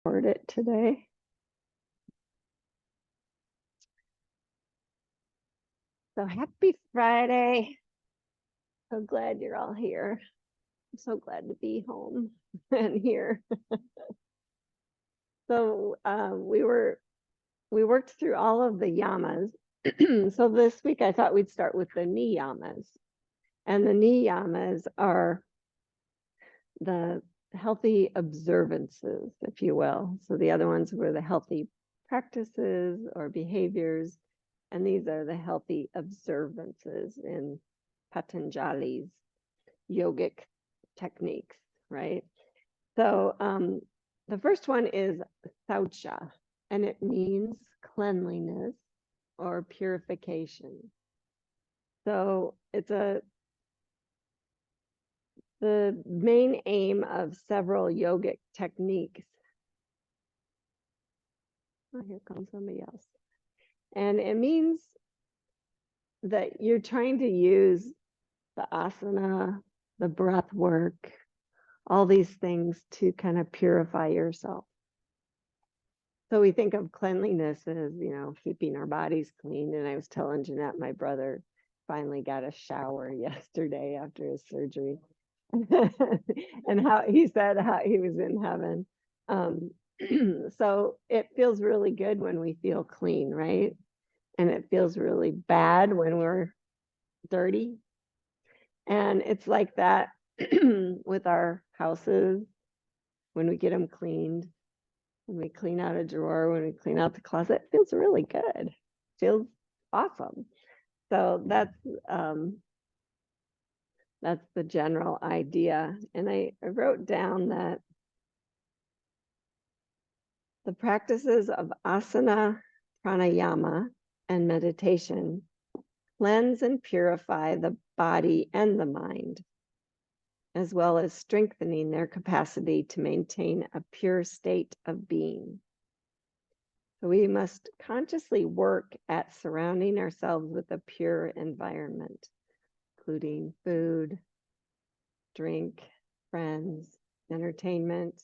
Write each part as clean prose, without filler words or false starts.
record it today. So happy Friday. So glad you're all here. I'm so glad to be home and here. So we worked through all of the yamas. So this week I thought we'd start with the niyamas. And the niyamas are the healthy observances, if you will. So the other ones were the healthy practices or behaviors. And these are the healthy observances in Patanjali's yogic techniques, right? So the first one is Saucha, and it means cleanliness or purification. So it's the main aim of several yogic techniques. Oh, here comes somebody else. And it means that you're trying to use the asana, the breath work, all these things to kind of purify yourself. So we think of cleanliness as, keeping our bodies clean. And I was telling Jeanette, my brother finally got a shower yesterday after his surgery. And how he said how he was in heaven. So it feels really good when we feel clean, right? And it feels really bad when we're dirty. And it's like that with our houses when we get them cleaned, when we clean out a drawer, when we clean out the closet, it feels really good. It feels awesome. So that's the general idea. And I wrote down that the practices of asana, pranayama, and meditation cleanse and purify the body and the mind, as well as strengthening their capacity to maintain a pure state of being. So we must consciously work at surrounding ourselves with a pure environment, including food, drink, friends, entertainment,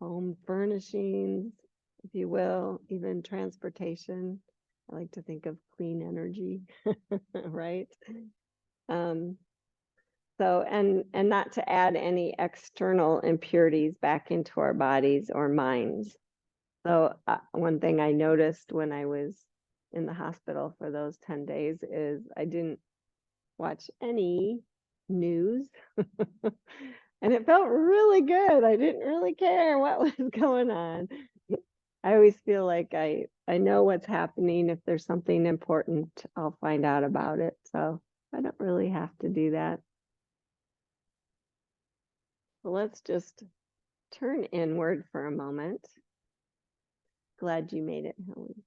home furnishings, if you will, even transportation. I like to think of clean energy, right? So, and not to add any external impurities back into our bodies or minds. So one thing I noticed when I was in the hospital for those 10 days is I didn't watch any news. And it felt really good. I didn't really care what was going on. I always feel like I know what's happening. If there's something important, I'll find out about it. So I don't really have to do that. So let's just turn inward for a moment. Glad you made it, Helen.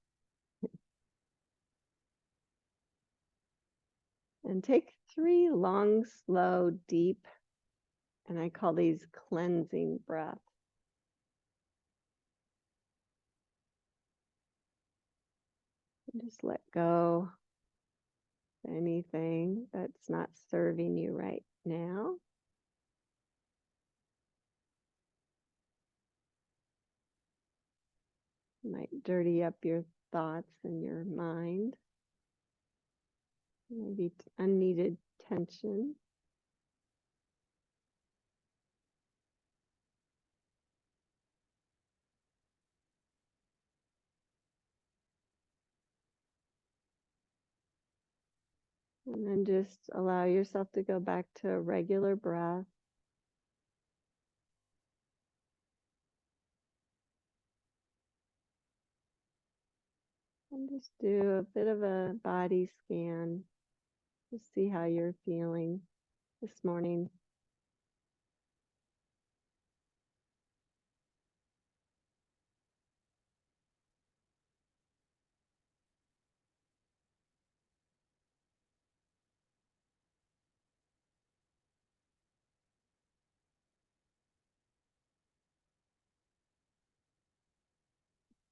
And take 3 long, slow, deep, and I call these cleansing breaths. And just let go of anything that's not serving you right now. Might dirty up your thoughts and your mind. Maybe unneeded tension. And then just allow yourself to go back to a regular breath. And just do a bit of a body scan to see how you're feeling this morning.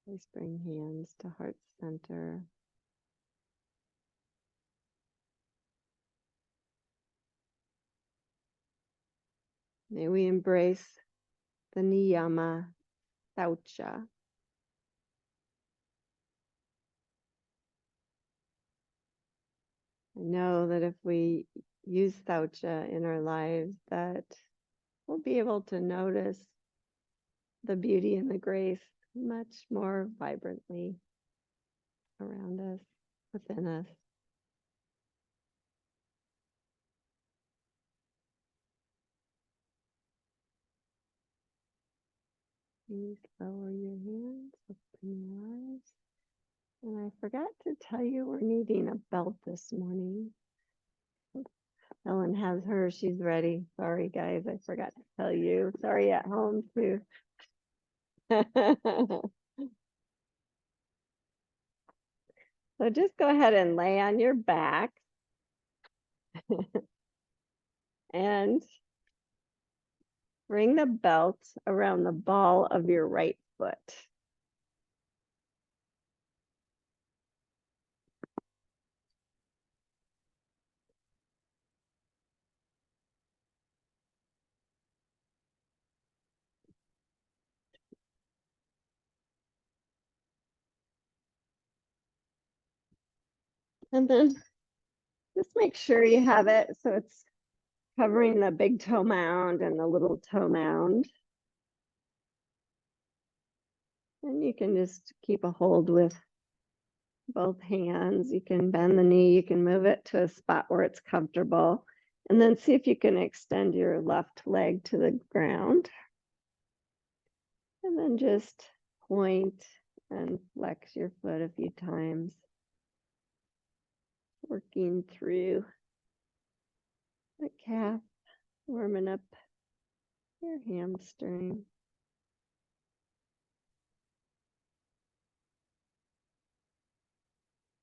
Please bring hands to heart center. May we embrace the niyama Saucha. I know that if we use Saucha in our lives, that we'll be able to notice the beauty and the grace much more vibrantly around us, within us. Please lower your hands, open your eyes. And I forgot to tell you we're needing a belt this morning. Ellen has hers, she's ready. Sorry guys, I forgot to tell you. Sorry at home too. So just go ahead and lay on your back and bring the belt around the ball of your right foot. And then just make sure you have it so it's covering the big toe mound and the little toe mound. And you can just keep a hold with both hands. You can bend the knee, you can move it to a spot where it's comfortable, and then see if you can extend your left leg to the ground. And then just point and flex your foot a few times, working through the calf, warming up your hamstring.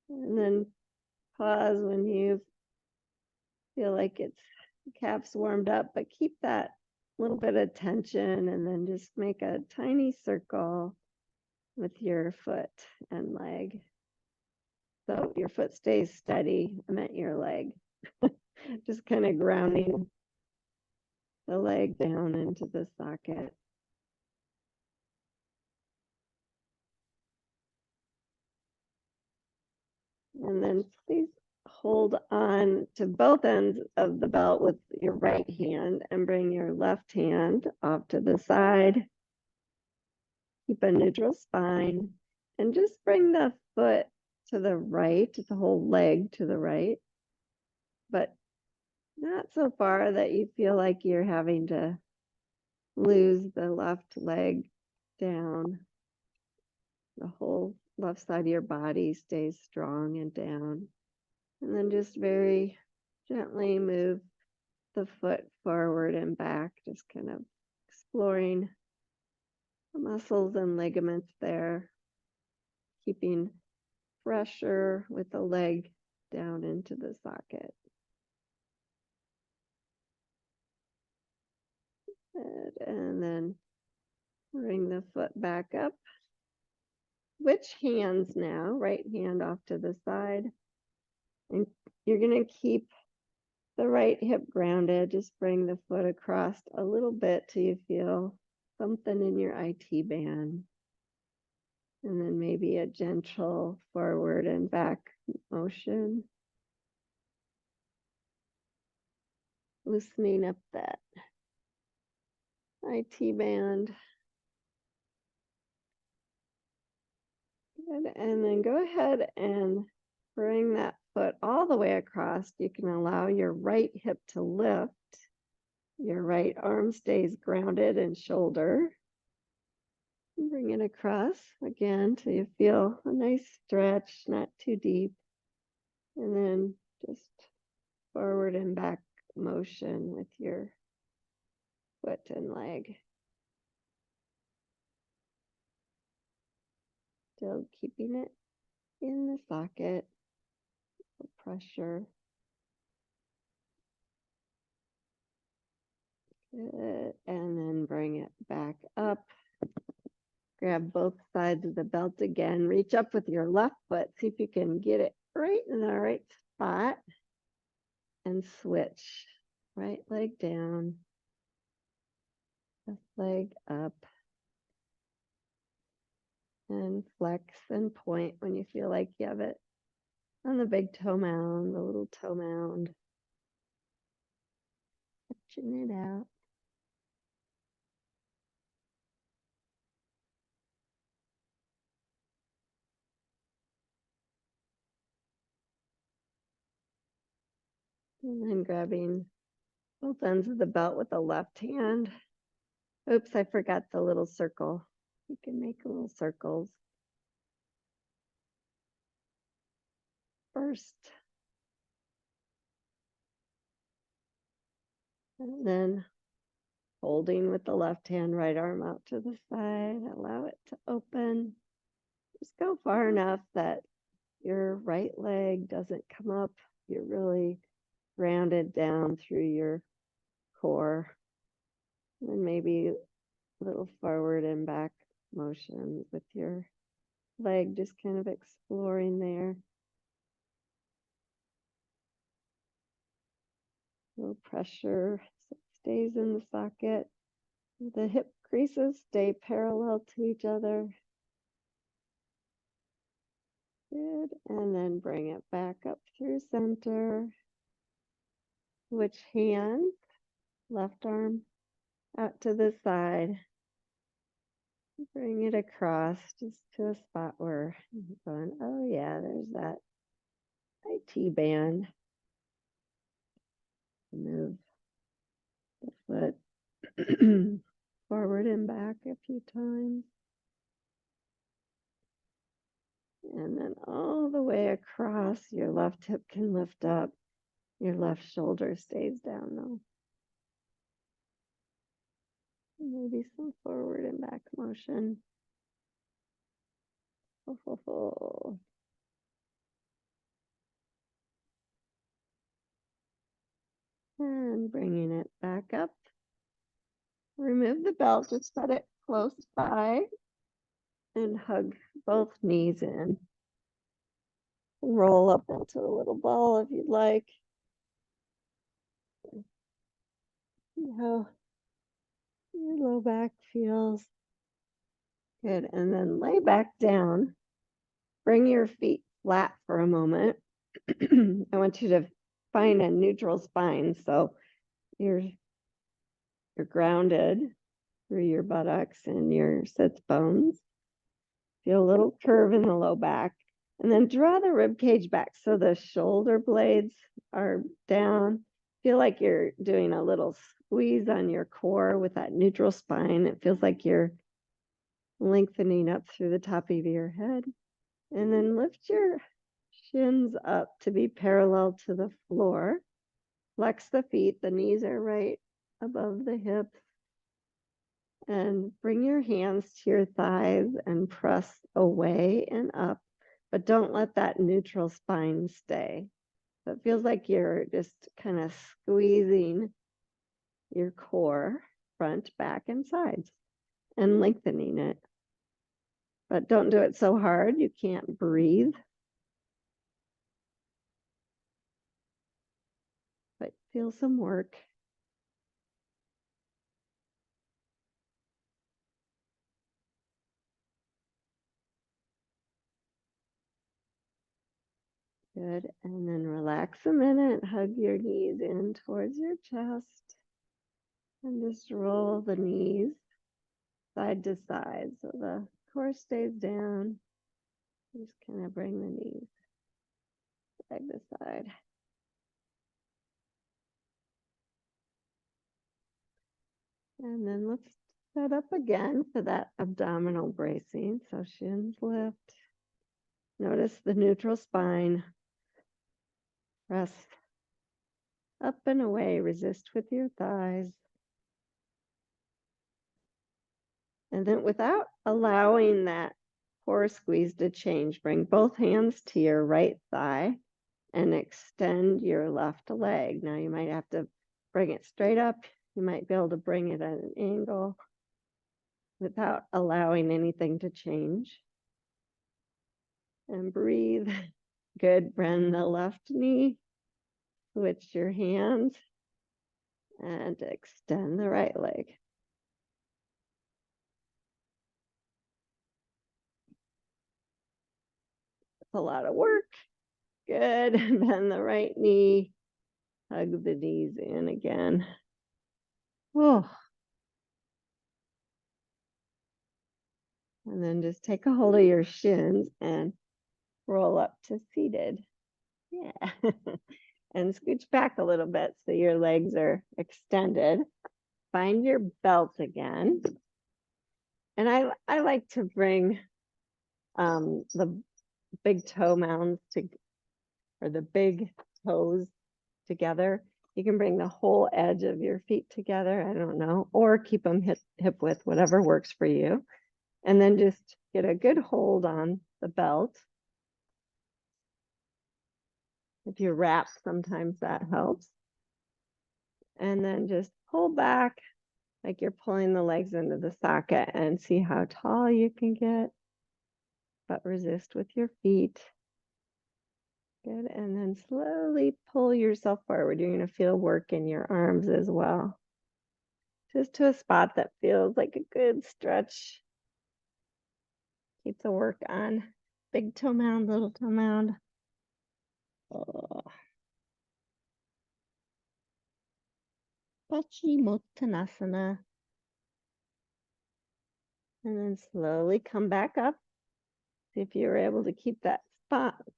And then pause when you feel like it's calf's warmed up, but keep that little bit of tension, and then just make a tiny circle with your foot and leg. So your foot stays steady. I meant your leg. Just kind of grounding the leg down into the socket. And then please hold on to both ends of the belt with your right hand and bring your left hand off to the side. Keep a neutral spine and just bring the foot to the right, the whole leg to the right, but not so far that you feel like you're having to lose the left leg down. The whole left side of your body stays strong and down. And then just very gently move the foot forward and back, just kind of exploring the muscles and ligaments there, keeping pressure with the leg down into the socket. Good. And then bring the foot back up. Switch hands now, right hand off to the side. And you're going to keep the right hip grounded. Just bring the foot across a little bit till you feel something in your IT band. And then maybe a gentle forward and back motion. Loosening up that IT band. Good. And then go ahead and bring that foot all the way across. You can allow your right hip to lift. Your right arm stays grounded and shoulder. Bring it across again till you feel a nice stretch, not too deep. And then just forward and back motion with your foot and leg. Still keeping it in the socket, the pressure. Good. And then bring it back up. Grab both sides of the belt again. Reach up with your left foot. See if you can get it right in the right spot. And switch. Right leg down. Left leg up. And flex and point when you feel like you have it on the big toe mound, the little toe mound. Stretching it out. And then grabbing both ends of the belt with the left hand. Oops, I forgot the little circle. You can make little circles. First. And then holding with the left hand, right arm out to the side. Allow it to open. Just go far enough that your right leg doesn't come up. You're really grounded down through your core. And then maybe a little forward and back motion with your leg, just kind of exploring there. A little pressure so it stays in the socket. The hip creases stay parallel to each other. Good. And then bring it back up through center. Switch hands, left arm out to the side. Bring it across just to a spot where you're going, oh yeah, there's that IT band. Move the foot forward and back a few times. And then all the way across, your left hip can lift up. Your left shoulder stays down though. Maybe some forward and back motion. And bringing it back up. Remove the belt, just set it close by and hug both knees in. Roll up into a little ball if you'd like. See how your low back feels. Good. And then lay back down. Bring your feet flat for a moment. I want you to find a neutral spine. So you're grounded through your buttocks and your sits bones. Feel a little curve in the low back. And then draw the rib cage back so the shoulder blades are down. Feel like you're doing a little squeeze on your core with that neutral spine. It feels like you're lengthening up through the top of your head. And then lift your shins up to be parallel to the floor. Flex the feet. The knees are right above the hips. And bring your hands to your thighs and press away and up. But don't let that neutral spine stay. So it feels like you're just kind of squeezing your core, front, back, and sides, and lengthening it. But don't do it so hard you can't breathe. But feel some work. Good. And then relax a minute. Hug your knees in towards your chest. And just roll the knees side to side so the core stays down. Just kind of bring the knees side to side. And then let's set up again for that abdominal bracing. So shins lift. Notice the neutral spine. Press up and away. Resist with your thighs. And then without allowing that core squeeze to change, bring both hands to your right thigh and extend your left leg. Now you might have to bring it straight up. You might be able to bring it at an angle without allowing anything to change. And breathe. Good. Bend the left knee. Switch your hands and extend the right leg. a lot of work. Good. Bend the right knee. Hug the knees in again. Oh. And then just take a hold of your shins and roll up to seated. Yeah. And scooch back a little bit so your legs are extended. Find your belt again. And I like to bring the big toe mounds or the big toes together. You can bring the whole edge of your feet together, I don't know, or keep them hip width, whatever works for you. And then just get a good hold on the belt. If you wrap, sometimes that helps. And then just pull back like you're pulling the legs into the socket and see how tall you can get, but resist with your feet. Good. And then slowly pull yourself forward. You're going to feel work in your arms as well. Just to a spot that feels like a good stretch. Keep the work on. Big toe mound, little toe mound. Oh. Paschimottanasana. And then slowly come back up. See if you're able to keep that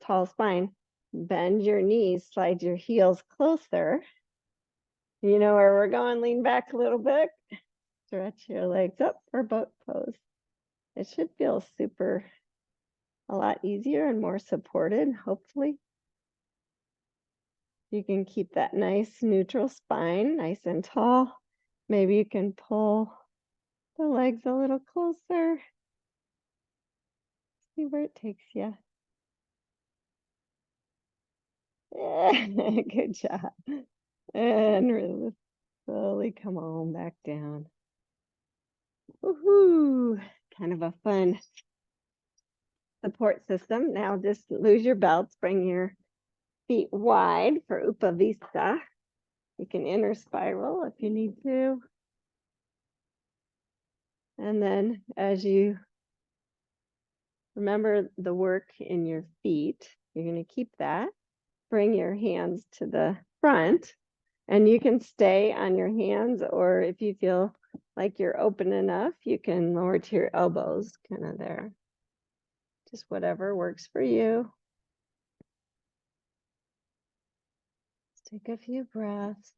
tall spine. Bend your knees, slide your heels closer. You know where we're going, lean back a little bit. Stretch your legs up for boat pose. It should feel a lot easier and more supported, hopefully. You can keep that nice neutral spine, nice and tall. Maybe you can pull the legs a little closer. See where it takes you. Good job. And really slowly come on back down. Woohoo! Kind of a fun support system. Now just lose your belts, bring your feet wide for Upavista. You can inner spiral if you need to. And then as you remember the work in your feet, you're going to keep that. Bring your hands to the front, and you can stay on your hands, or if you feel like you're open enough, you can lower to your elbows, kind of there. Just whatever works for you. Let's take a few breaths.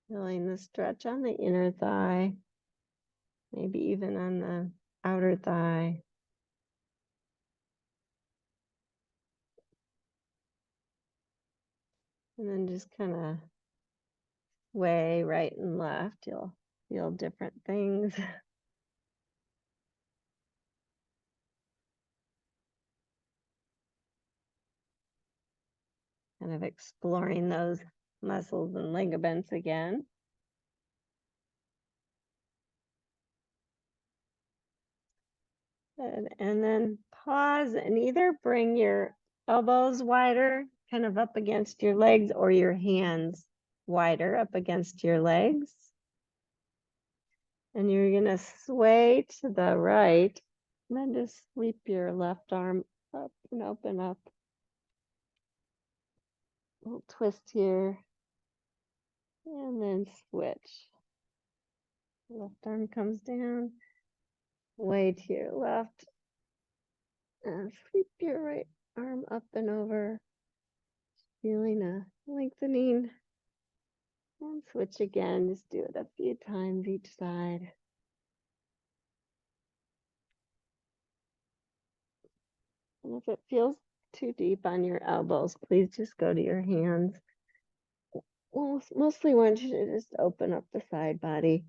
Feeling the stretch on the inner thigh, maybe even on the outer thigh. And then just kind of sway right and left. You'll feel different things. Kind of exploring those muscles and ligaments again. Good. And then pause and either bring your elbows wider, kind of up against your legs, or your hands wider up against your legs. And you're going to sway to the right, and then just sweep your left arm up and open up. A little twist here, and then switch. Left arm comes down, way to your left, and sweep your right arm up and over, feeling a lengthening. And switch again, just do it a few times each side. And if it feels too deep on your elbows, please just go to your hands. Well, mostly want you to just open up the side body.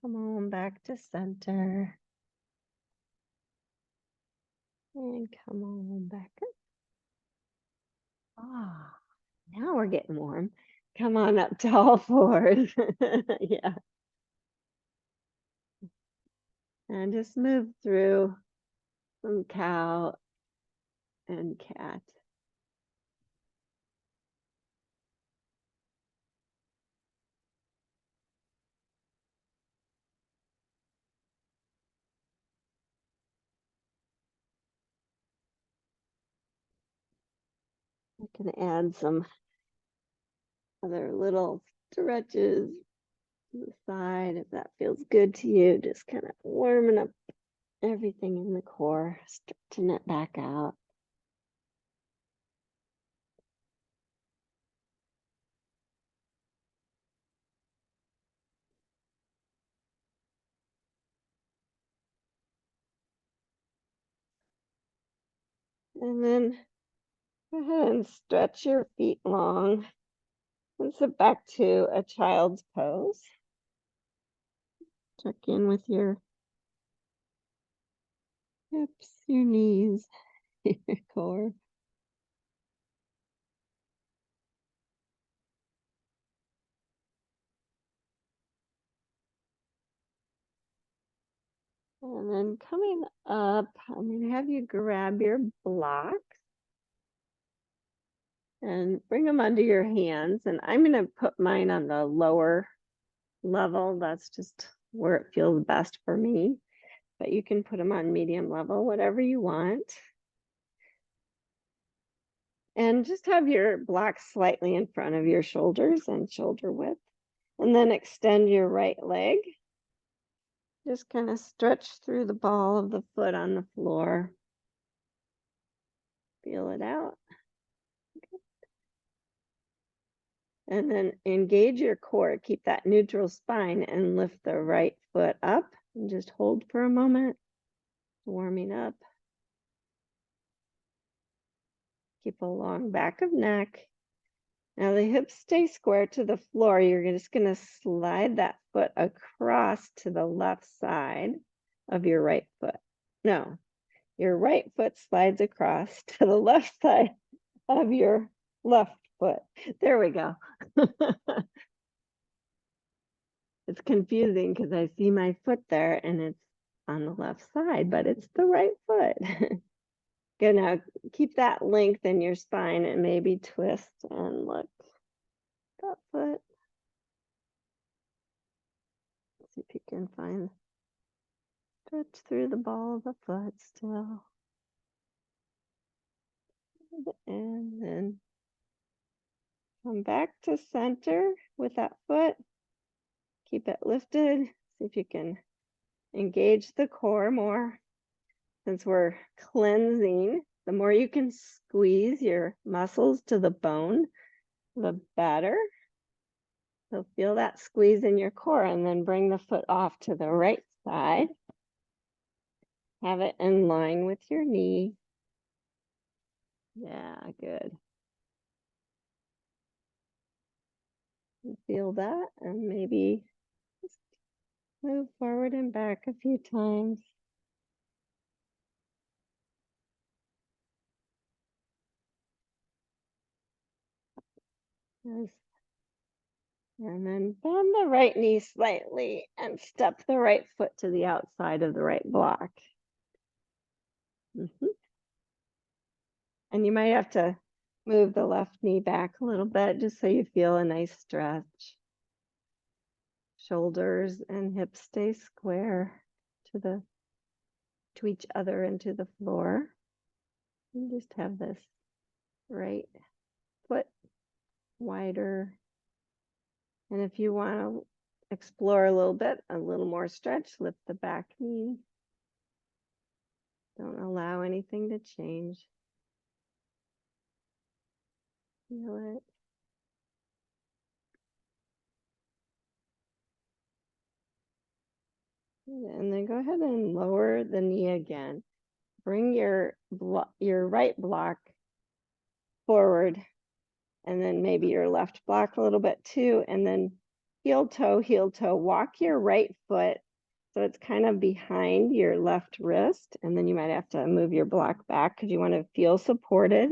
Come on back to center. And come on back up. Ah, now we're getting warm. Come on up to all fours. Yeah. And just move through some cow and cat. I can add some other little stretches to the side if that feels good to you. Just kind of warming up everything in the core, stretching it back out. And then go ahead and stretch your feet long and sit back to a child's pose. Check in with your hips, your knees, your core. And then coming up, I'm going to have you grab your blocks and bring them under your hands. And I'm going to put mine on the lower level. That's just where it feels best for me. But you can put them on medium level, whatever you want. And just have your blocks slightly in front of your shoulders and shoulder width. And then extend your right leg. Just kind of stretch through the ball of the foot on the floor. Feel it out. And then engage your core. Keep that neutral spine and lift the right foot up. And just hold for a moment. Warming up. Keep a long back of neck. Now the hips stay square to the floor. You're just going to slide that foot across to the left side of your right foot. No, your right foot slides across to the left side of your left foot. There we go. It's confusing because I see my foot there and it's on the left side, but it's the right foot. Good, now keep that length in your spine and maybe twist and look that foot. See if you can find stretch through the ball of the foot still. And then come back to center with that foot. Keep it lifted. See if you can engage the core more. Since we're cleansing, the more you can squeeze your muscles to the bone, the better. So feel that squeeze in your core and then bring the foot off to the right side. Have it in line with your knee. Yeah, good. You feel that, and maybe just move forward and back a few times. Yes. And then bend the right knee slightly and step the right foot to the outside of the right block. And you might have to move the left knee back a little bit just so you feel a nice stretch. Shoulders and hips stay square to each other and to the floor. And just have this right foot wider. And if you want to explore a little more stretch, lift the back knee. Don't allow anything to change. Feel it. And then go ahead and lower the knee again. Bring your right block forward, and then maybe your left block a little bit too, and then heel toe. Walk your right foot so it's kind of behind your left wrist, and then you might have to move your block back because you want to feel supported.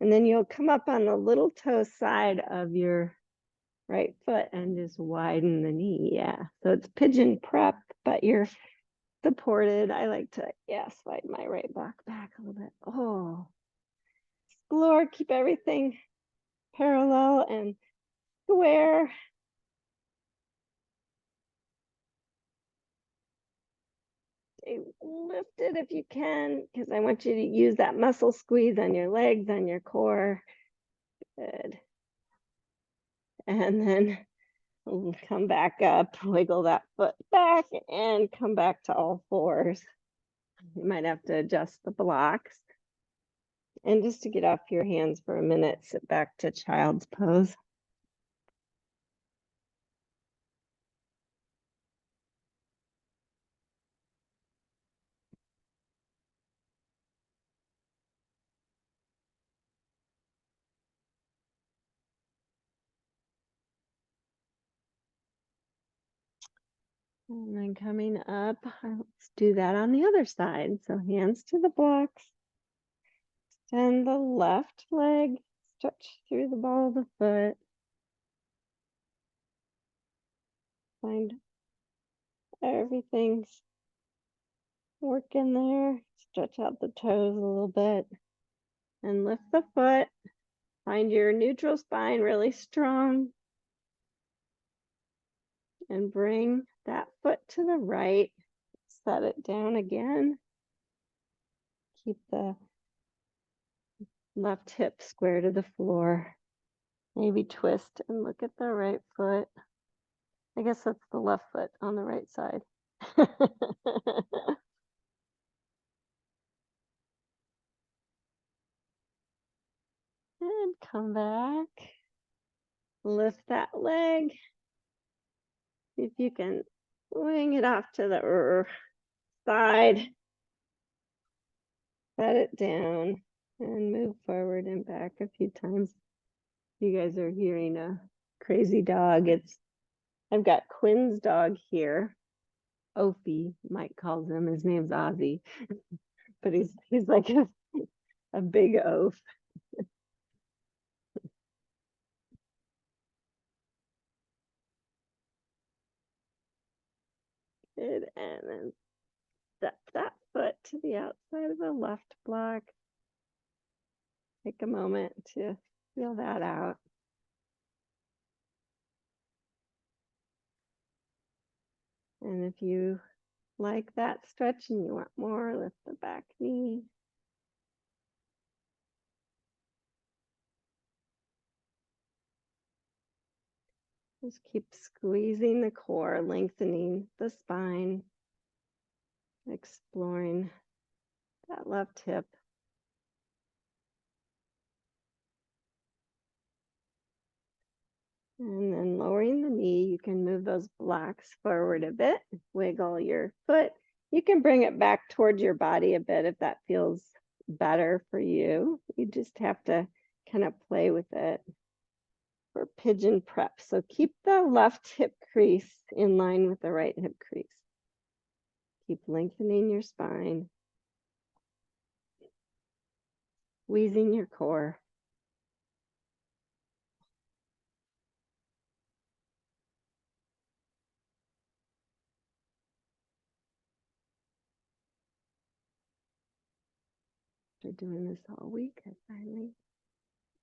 And then you'll come up on the little toe side of your right foot and just widen the knee. Yeah, so it's pigeon prep, but you're supported. I like to, slide my right block back a little bit. Oh, explore, keep everything parallel and square. Stay lifted if you can, because I want you to use that muscle squeeze on your legs, on your core. Good. And then come back up, wiggle that foot back, and come back to all fours. You might have to adjust the blocks. And just to get off your hands for a minute, sit back to child's pose. And then coming up, let's do that on the other side. So hands to the blocks. Extend the left leg, stretch through the ball of the foot. Find everything's working there. Stretch out the toes a little bit and lift the foot. Find your neutral spine really strong. And bring that foot to the right. Set it down again. Keep the left hip square to the floor. Maybe twist and look at the right foot. I guess that's the left foot on the right side. And come back. Lift that leg. See if you can wing it off to the side. Set it down and move forward and back a few times. You guys are hearing a crazy dog. I've got Quinn's dog here. Opie, Mike calls him. His name's Ozzy, but he's like a big oaf. Good, and then step that foot to the outside of the left block. Take a moment to feel that out. And if you like that stretch and you want more, lift the back knee. Just keep squeezing the core, lengthening the spine, exploring that left hip. And then lowering the knee, you can move those blocks forward a bit, wiggle your foot. You can bring it back towards your body a bit if that feels better for you. You just have to kind of play with it for pigeon prep. So keep the left hip crease in line with the right hip crease. Keep lengthening your spine, squeezing your core. After doing this all week, I finally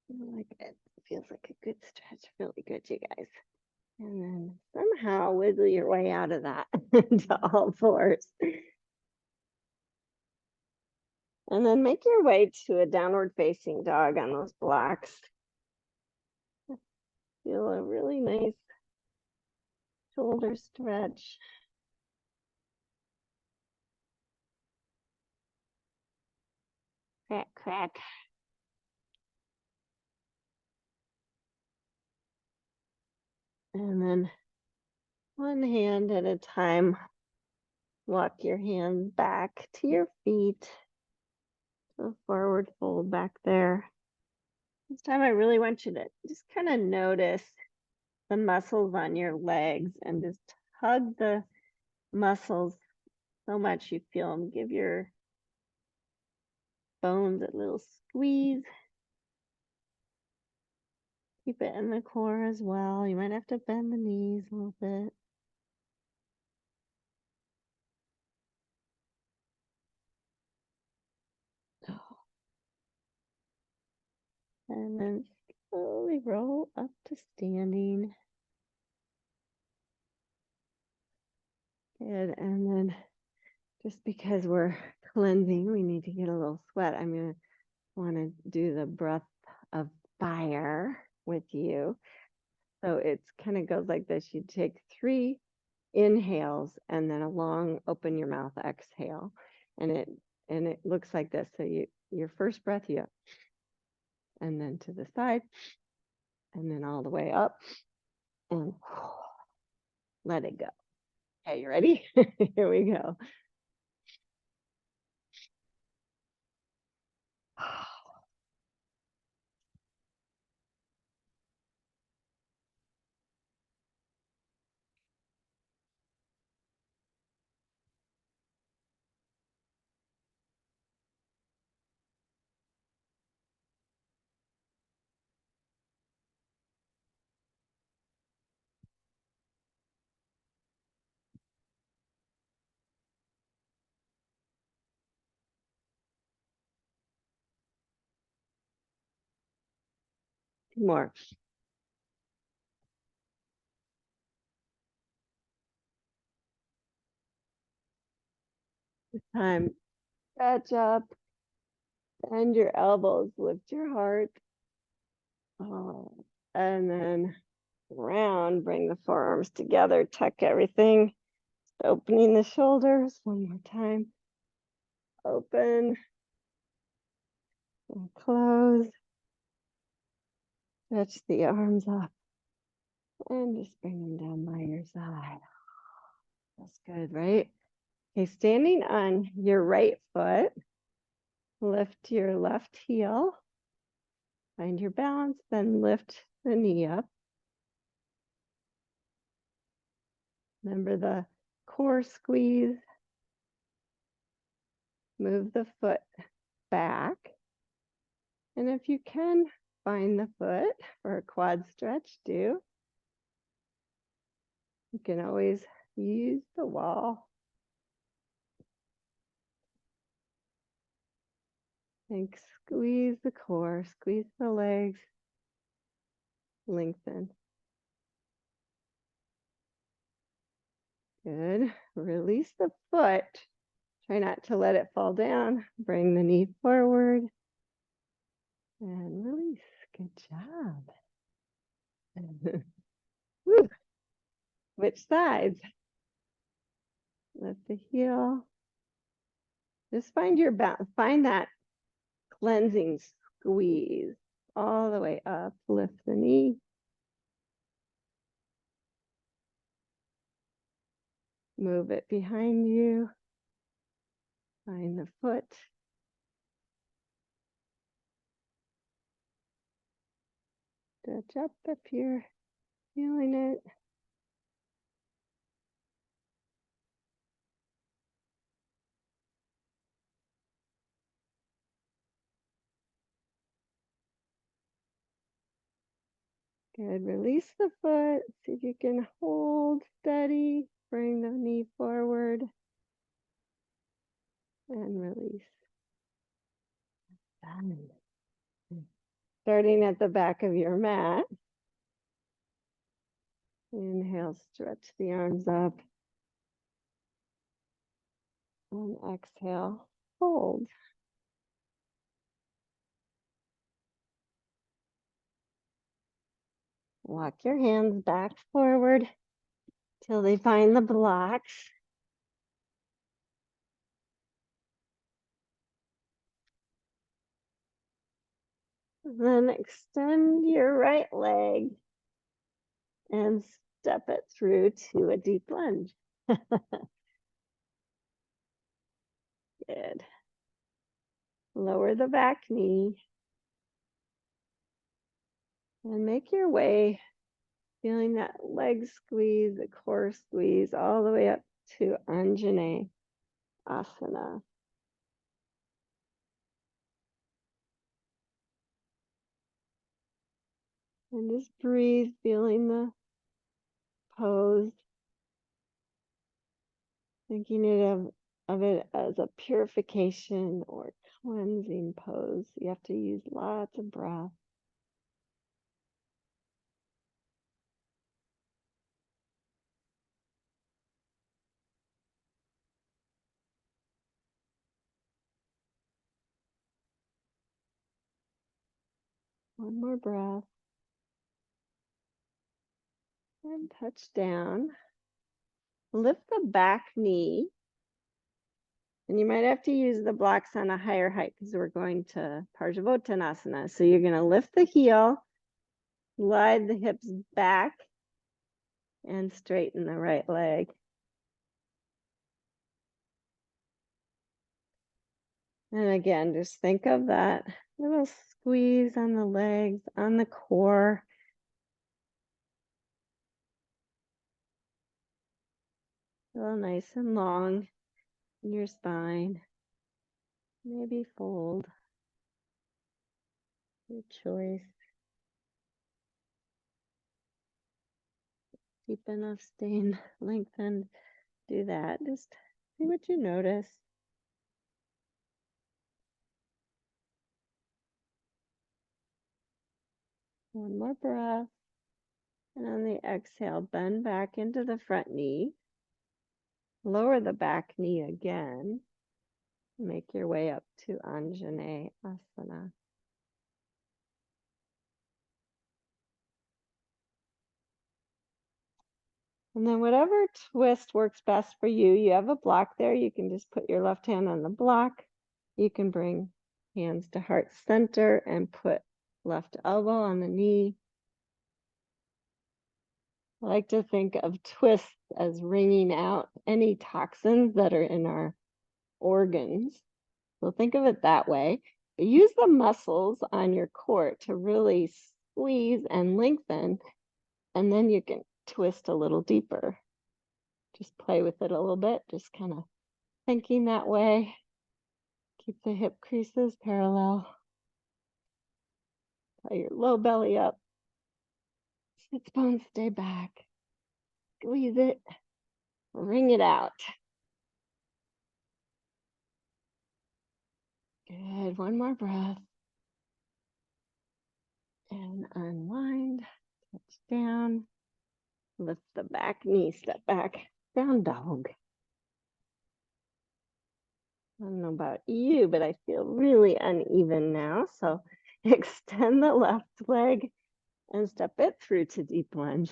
feel like it feels like a good stretch. Really good, you guys. And then somehow wiggle your way out of that to all fours. And then make your way to a downward facing dog on those blocks. Feel a really nice shoulder stretch. Crack, crack. And then one hand at a time, walk your hands back to your feet. So forward fold back there. This time I really want you to just kind of notice the muscles on your legs and just hug the muscles so much you feel them. Give your bones a little squeeze. Keep it in the core as well. You might have to bend the knees a little bit. And then slowly roll up to standing. Good. And then just because we're cleansing, we need to get a little sweat. I'm going to want to do the breath of fire with you. So it's kind of goes like this. You take 3 inhales and then a long open your mouth exhale. And it looks like this. So your first breath, and then to the side, and then all the way up, and let it go. Okay, you ready? Here we go. More. This time, stretch up, bend your elbows, lift your heart. And then round, bring the forearms together, tuck everything, opening the shoulders one more time. Open and close. Stretch the arms up and just bring them down by your side. That's good, right? Okay, standing on your right foot, lift your left heel, find your balance, then lift the knee up. Remember the core squeeze. Move the foot back. And if you can find the foot for a quad stretch, do. You can always use the wall. And squeeze the core, squeeze the legs, lengthen. Good. Release the foot. Try not to let it fall down. Bring the knee forward and release. Good job. Woo. Which sides? Lift the heel. Just find that cleansing squeeze all the way up. Lift the knee. Move it behind you. Find the foot. Stretch up if you're feeling it. Good. Release the foot. See if you can hold steady. Bring the knee forward. And release. Done. Starting at the back of your mat. Inhale, stretch the arms up. And exhale, hold. Walk your hands back forward till they find the blocks. Then extend your right leg and step it through to a deep lunge. Good. Lower the back knee and make your way, feeling that leg squeeze, the core squeeze, all the way up to Anjane Asana. And just breathe, feeling the pose, thinking of it as a purification or cleansing pose. You have to use lots of breath. One more breath. And touch down. Lift the back knee. And you might have to use the blocks on a higher height because we're going to Parsvottanasana. So you're going to lift the heel, slide the hips back, and straighten the right leg. And again, just think of that little squeeze on the legs, on the core. Feel nice and long in your spine. Maybe fold. Your choice. Deep enough, staying lengthened. Do that. Just see what you notice. One more breath. And on the exhale, bend back into the front knee. Lower the back knee again. Make your way up to Anjane Asana. And then whatever twist works best for you, you have a block there. You can just put your left hand on the block. You can bring hands to heart center and put left elbow on the knee. I like to think of twists as wringing out any toxins that are in our organs. So think of it that way. But use the muscles on your core to really squeeze and lengthen, and then you can twist a little deeper. Just play with it a little bit, just kind of thinking that way. Keep the hip creases parallel. Tie your low belly up. Sit bones stay back. Squeeze it. Wring it out. Good. One more breath. And unwind. Touch down. Lift the back knee. Step back. Down dog. I don't know about you, but I feel really uneven now. So extend the left leg and step it through to deep lunge.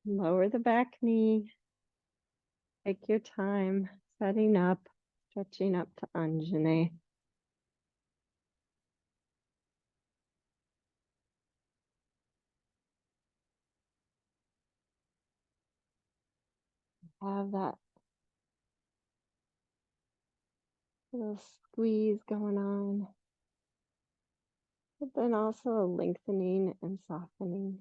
Lower the back knee. Take your time setting up, stretching up to Anjane. Have that little squeeze going on, but then also a lengthening and softening.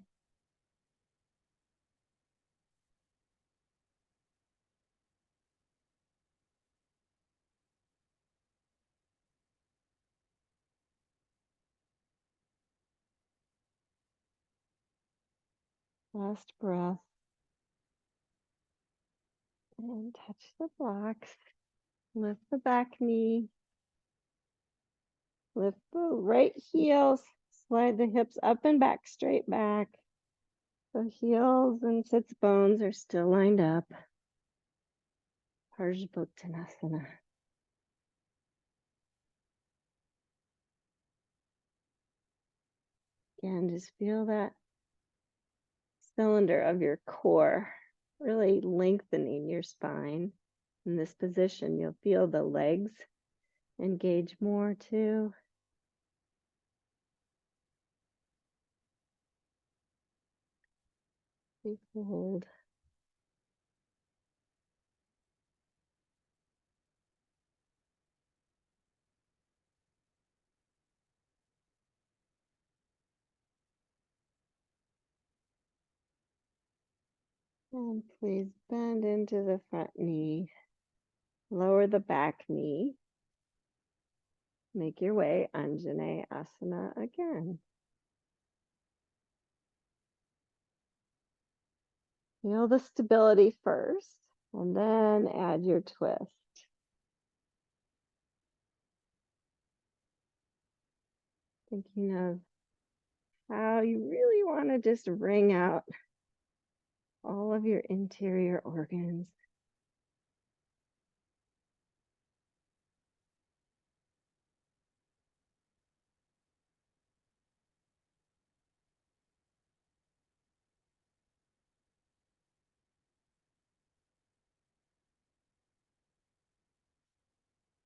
Last breath. And touch the blocks. Lift the back knee. Lift the right heels. Slide the hips up and back, straight back. The heels and sits bones are still lined up. Parsvottanasana. Again, just feel that cylinder of your core, really lengthening your spine. In this position, you'll feel the legs engage more too. Hold. And please bend into the front knee. Lower the back knee. Make your way Anjane Asana again. Feel the stability first, and then add your twist. Thinking of how you really want to just wring out all of your interior organs.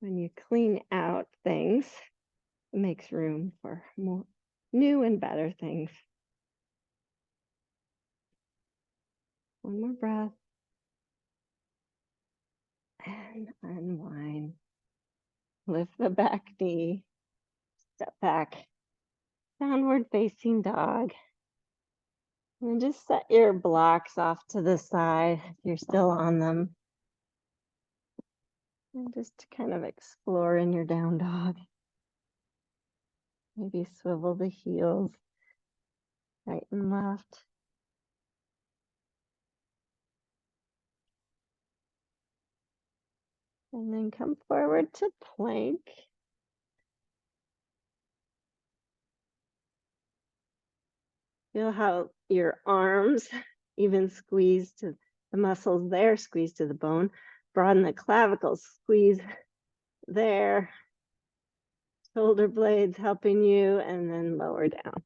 When you clean out things, it makes room for more new and better things. One more breath. And unwind. Lift the back knee. Step back. Downward facing dog. And just set your blocks off to the side if you're still on them. And just to kind of explore in your down dog. Maybe swivel the heels right and left. And then come forward to plank. Feel how your arms even squeeze to the muscles there, squeeze to the bone. Broaden the clavicles, squeeze there. Shoulder blades helping you, and then lower down.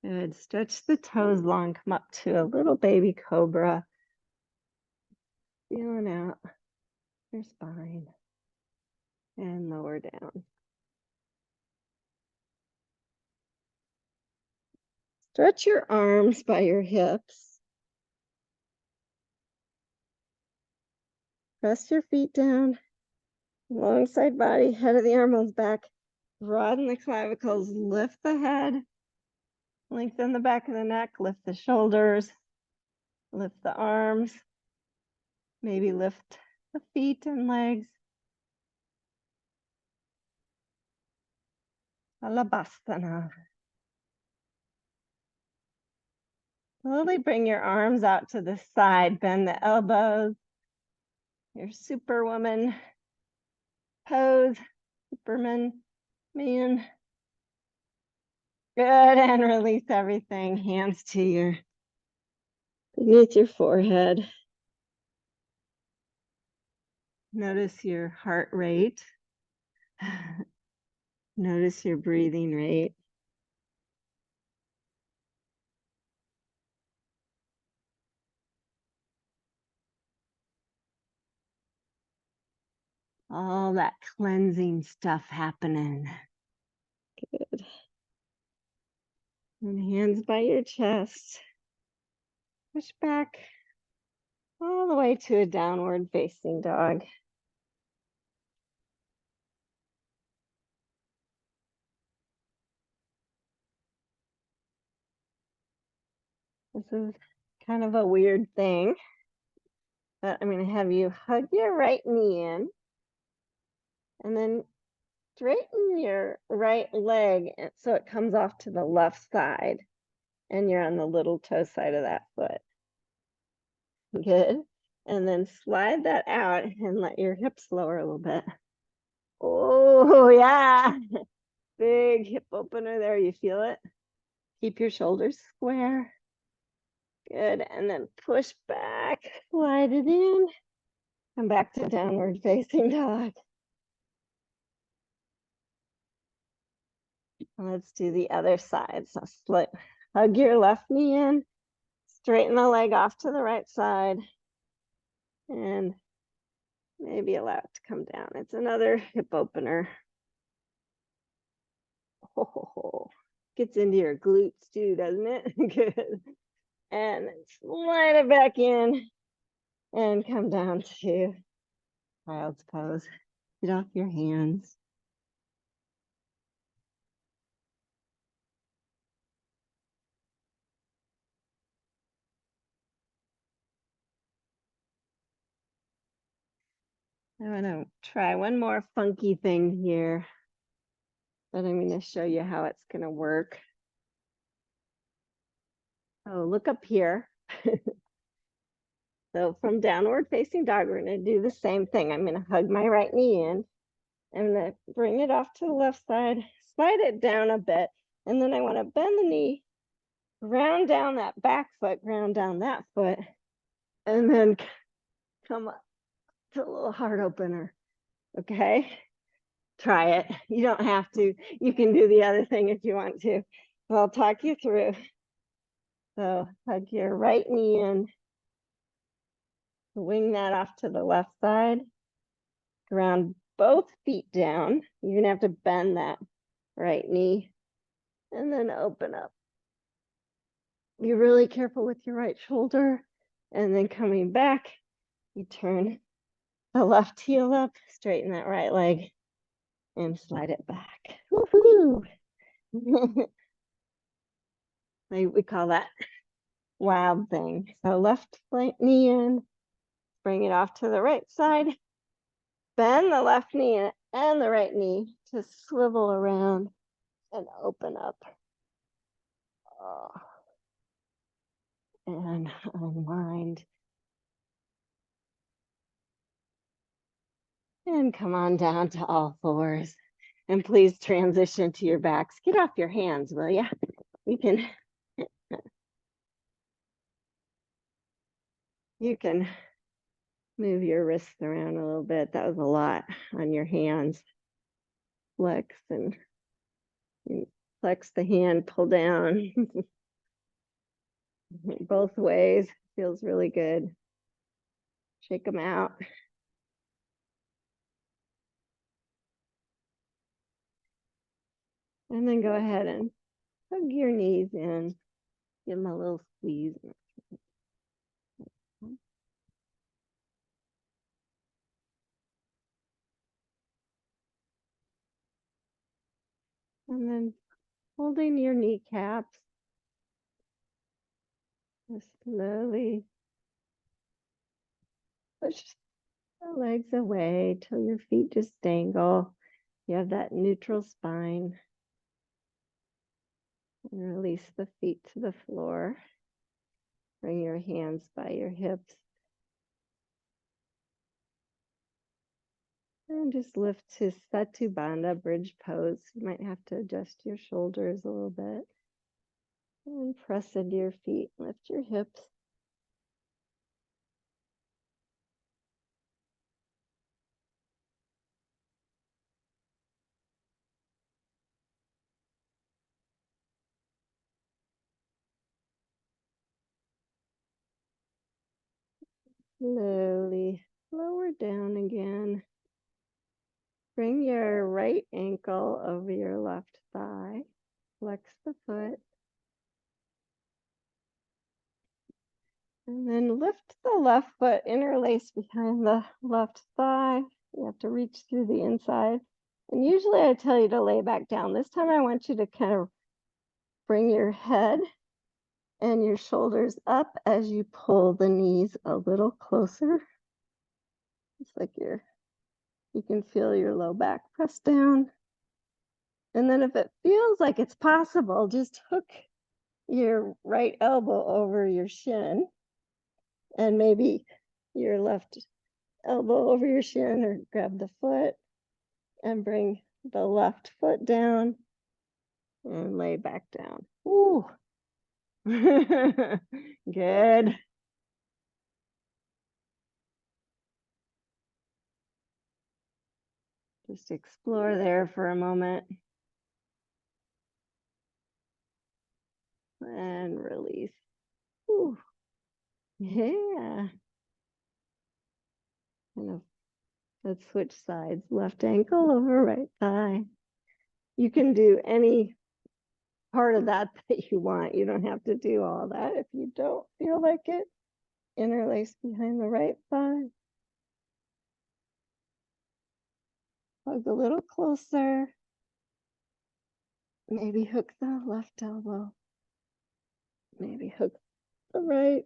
Good. Stretch the toes long, come up to a little baby cobra. Feeling out your spine. And lower down. Stretch your arms by your hips. Press your feet down. Long side body, head of the arm back. Broaden the clavicles, lift the head. Lengthen the back of the neck, lift the shoulders. Lift the arms. Maybe lift the feet and legs. Alabasana. Slowly bring your arms out to the side, bend the elbows. Your superwoman pose, superman, man. Good, and release everything. Hands to beneath your forehead. Notice your heart rate. Notice your breathing rate. All that cleansing stuff happening. Good. And hands by your chest. Push back all the way to a downward facing dog. This is kind of a weird thing, but I'm going to have you hug your right knee in and then straighten your right leg so it comes off to the left side and you're on the little toe side of that foot. Good. And then slide that out and let your hips lower a little bit. Oh, yeah. Big hip opener there. You feel it? Keep your shoulders square. Good. And then push back, slide it in. Come back to downward facing dog. Let's do the other side. So hug your left knee in, straighten the leg off to the right side, and maybe allow it to come down. It's another hip opener. Oh, gets into your glutes too, doesn't it? Good. And then slide it back in and come down to child's pose. Get off your hands. I want to try one more funky thing here, but I'm going to show you how it's going to work. Oh, look up here. So from downward facing dog, we're going to do the same thing. I'm going to hug my right knee in. I'm going to bring it off to the left side, slide it down a bit, and then I want to bend the knee, ground down that back foot, ground down that foot, and then come up to a little heart opener. Okay? Try it. You don't have to. You can do the other thing if you want to. But I'll talk you through. So hug your right knee in. Wing that off to the left side. Ground both feet down. You're gonna have to bend that right knee and then open up. Be really careful with your right shoulder. And then coming back, you turn the left heel up, straighten that right leg, and slide it back. Woohoo! We call that wild thing. So left knee in, bring it off to the right side, bend the left knee and the right knee to swivel around and open up. And unwind. And come on down to all fours. And please transition to your backs. Get off your hands, will ya? You can move your wrists around a little bit. That was a lot on your hands. Flex and flex the hand, pull down. Both ways. Feels really good. Shake them out. And then go ahead and hug your knees in. Give them a little squeeze. And then holding your kneecaps, just slowly push the legs away till your feet just dangle. You have that neutral spine. And release the feet to the floor. Bring your hands by your hips. And just lift to Satubandha, bridge pose. You might have to adjust your shoulders a little bit. And press into your feet. Lift your hips. Slowly lower down again. Bring your right ankle over your left thigh. Flex the foot. And then lift the left foot, interlace behind the left thigh. You have to reach through the inside. And usually I tell you to lay back down. This time I want you to kind of bring your head and your shoulders up as you pull the knees a little closer. It's like you can feel your low back press down. And then if it feels like it's possible, just hook your right elbow over your shin and maybe your left elbow over your shin, or grab the foot and bring the left foot down and lay back down. Ooh. Good. Just explore there for a moment. And release. Ooh. Yeah. Kind of, let's switch sides. Left ankle over right thigh. You can do any part of that that you want. You don't have to do all that if you don't feel like it. Interlace behind the right thigh. Hug a little closer. Maybe hook the left elbow. Maybe hook the right.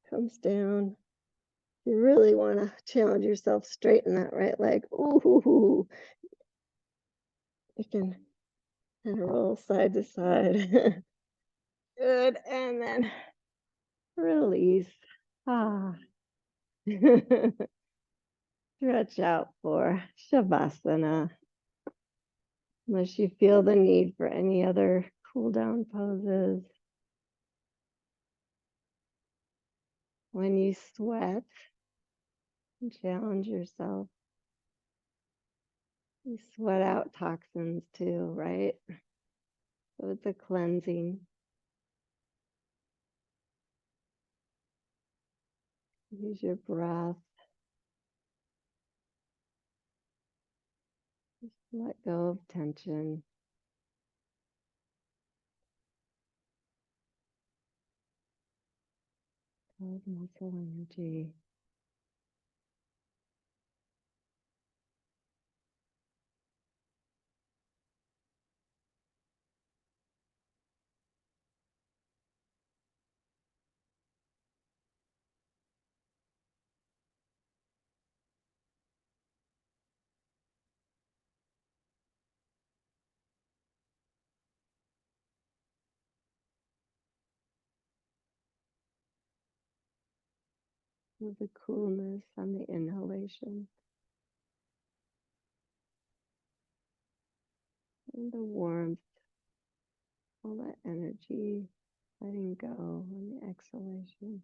Comes down. You really want to challenge yourself, straighten that right leg. Ooh. You can kind of roll side to side. Good. And then release. Ah. Stretch out for Shavasana. Unless you feel the need for any other cool down poses. When you sweat, challenge yourself. You sweat out toxins too, right? So it's a cleansing. Use your breath. Just let go of tension. Of muscle energy. With the coolness on the inhalation and the warmth, all that energy letting go on the exhalation.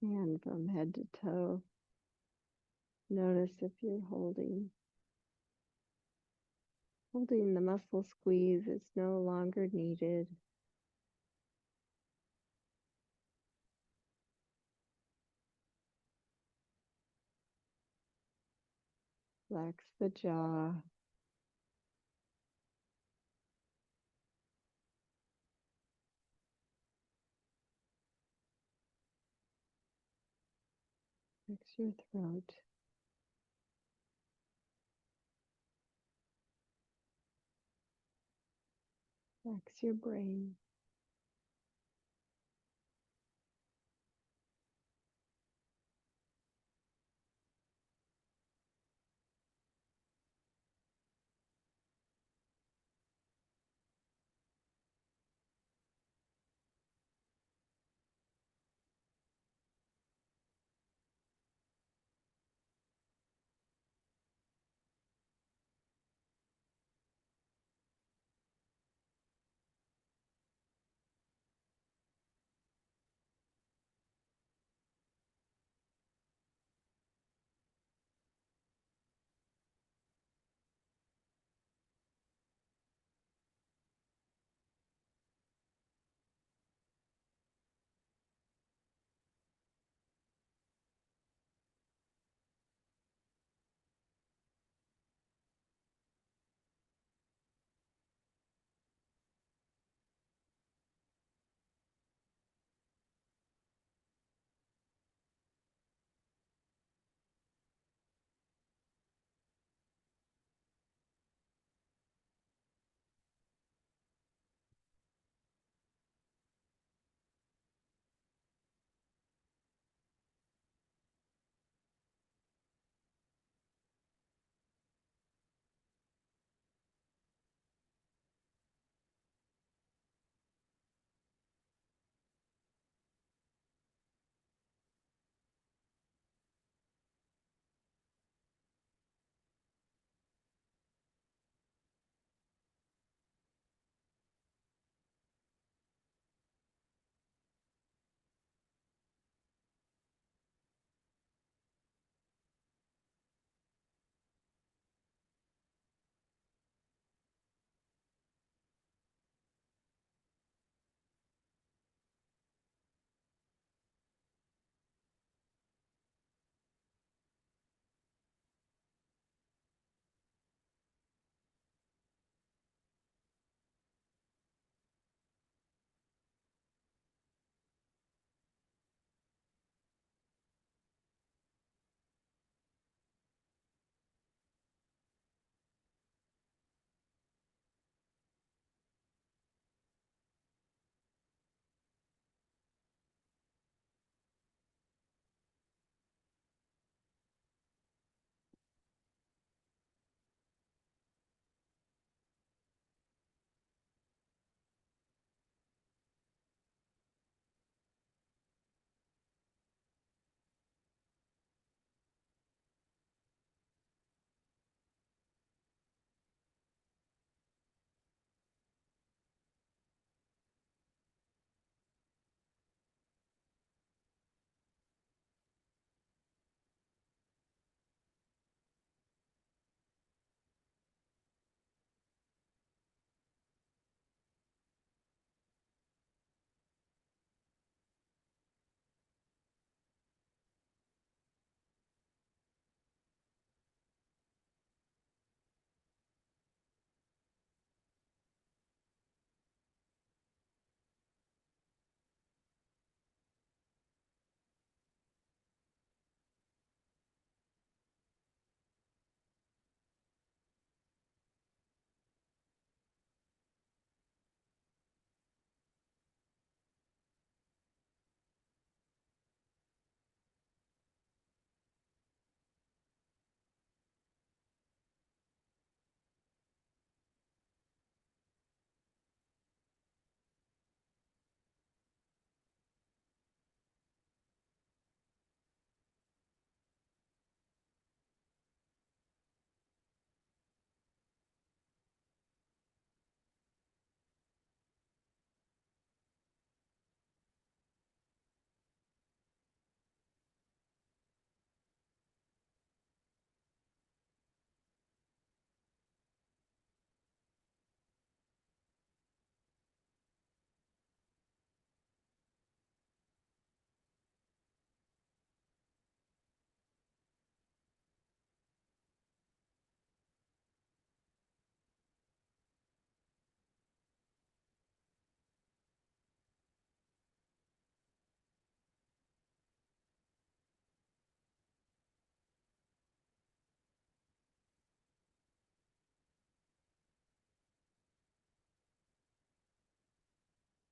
And from head to toe, notice if you're holding the muscle squeeze is no longer needed. Relax the jaw. Relax your throat. Relax your brain.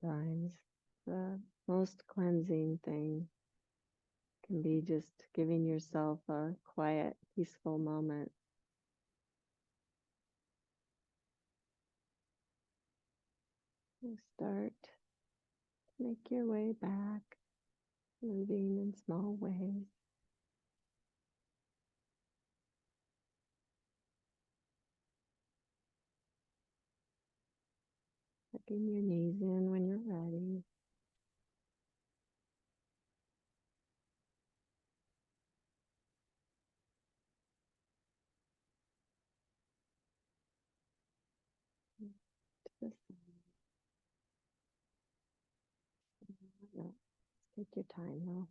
times. The most cleansing thing can be just giving yourself a quiet, peaceful moment. You start to make your way back, moving in small ways. Tucking your knees in when you're ready. Just take your time though.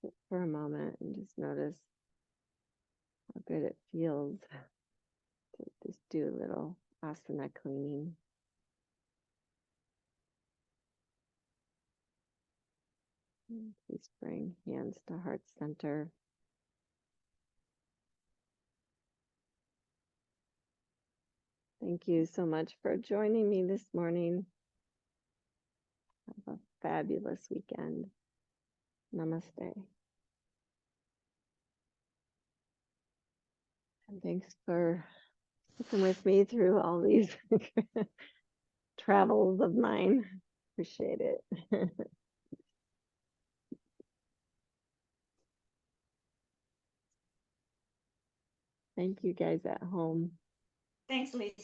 Sit for a moment and just notice how good it feels to just do a little asana cleaning. Please bring hands to heart center. Thank you so much for joining me this morning. Have a fabulous weekend. Namaste. And thanks for sticking with me through all these travels of mine. Appreciate it. Thank you guys at home. Thanks, Lisa.